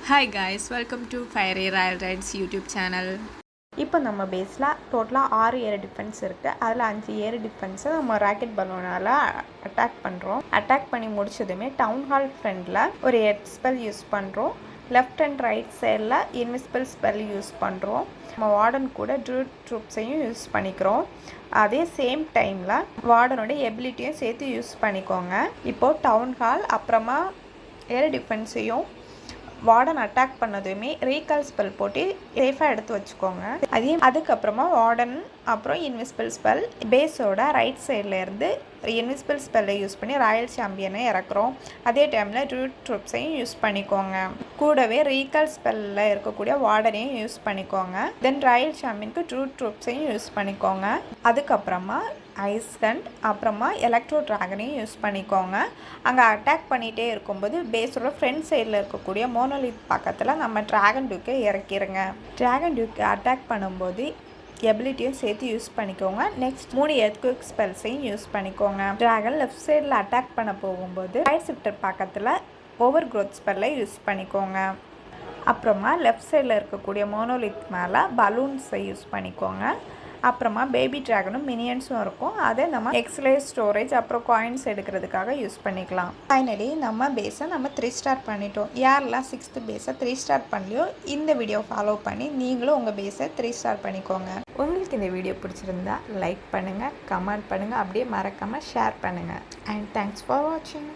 Hi guys, welcome to Fiery Rival Rides YouTube channel. இப்போ நம்ம பேஸில் டோட்டலாக 6 ஏர் டிஃபென்ஸ் இருக்குது. அதில் 5 ஏர் டிஃபென்ஸை நம்ம ராக்கெட் பலூனால் அட்டாக் பண்ணுறோம். அட்டாக் பண்ணி முடிச்சதுமே டவுன் ஹால் ஃப்ரெண்டில் ஒரு எர்த் ஸ்பெல் யூஸ் பண்ணுறோம். லெஃப்ட் அண்ட் ரைட் சைடில் இன்விசிபிள் ஸ்பெல் யூஸ் பண்ணுறோம். நம்ம வார்டன் கூட ட்ரூட் ட்ரூப்ஸையும் யூஸ் பண்ணிக்கிறோம். அதே சேம் டைமில் வார்டனோட எபிலிட்டியும் சேர்த்து யூஸ் பண்ணிக்கோங்க. இப்போது டவுன் ஹால் அப்புறமா ஏர் டிஃபென்ஸையும் வார்டன் அட்டாக் பண்ணதுமே ரீகால் ஸ்பெல் போட்டு சேஃபாக எடுத்து வச்சுக்கோங்க. அதுக்கப்புறமா வார்டன் அப்புறம் இன்விசிபிள் ஸ்பெல் பேஸோட ரைட் சைடில் இருந்து இன்விசிபிள் ஸ்பெல்லை யூஸ் பண்ணி ராயல் சாம்பியனை இறக்குறோம். அதே டைமில் ட்ரூட் ட்ரூப்ஸையும் யூஸ் பண்ணிக்கோங்க. கூடவே ரீகால் ஸ்பெல்லில் இருக்கக்கூடிய வார்டனையும் யூஸ் பண்ணிக்கோங்க. தென் ராயல் சாம்பியனுக்கு ட்ரூட் ட்ரூப்ஸையும் யூஸ் பண்ணிக்கோங்க. அதுக்கப்புறமா ஐஸ் கண்ட் அப்புறமா எலக்ட்ரோ ட்ராகனையும் யூஸ் பண்ணிக்கோங்க. அங்கே அட்டாக் பண்ணிகிட்டே இருக்கும்போது பேஸோட ஃப்ரண்ட் சைடில் இருக்கக்கூடிய மோனோலித் பக்கத்தில் நம்ம ட்ராகன் டியூக்கை இறக்கிடுங்க. ட்ராகன் டியூக்கை அட்டாக் பண்ணும்போது எபிலிட்டியும் சேர்த்து யூஸ் பண்ணிக்கோங்க. நெக்ஸ்ட் 3 எர்த்குவிக் ஸ்பெல்ஸையும் யூஸ் பண்ணிக்கோங்க. ட்ராகன் லெஃப்ட் சைடில் அட்டாக் பண்ண போகும்போது ரைட் ஷிஃப்டர் பக்கத்தில் ஓவர் க்ரோத் ஸ்பெல்லை யூஸ் பண்ணிக்கோங்க. அப்புறமா லெஃப்ட் சைடில் இருக்கக்கூடிய மோனோலித் மேலே பலூன்ஸை யூஸ் பண்ணிக்கோங்க. அப்புறமா பேபி ட்ராகனும் மினியன்ஸும் இருக்கும். அதை நம்ம எக்ஸ்லே ஸ்டோரேஜ் அப்புறம் காயின்ஸ் எடுக்கிறதுக்காக யூஸ் பண்ணிக்கலாம். ஃபைனலி நம்ம பேஸை 3 ஸ்டார் பண்ணிட்டோம். யாரெல்லாம் 6th பேஸை 3 ஸ்டார் பண்ணலையோ இந்த வீடியோ ஃபாலோ பண்ணி நீங்களும் உங்கள் பேஸை 3 ஸ்டார் பண்ணிக்கோங்க. உங்களுக்கு இந்த வீடியோ பிடிச்சிருந்தா லைக் பண்ணுங்கள், கமெண்ட் பண்ணுங்கள், அப்படியே மறக்காமல் ஷேர் பண்ணுங்கள். அண்ட் தேங்க்ஸ் ஃபார் வாட்சிங்.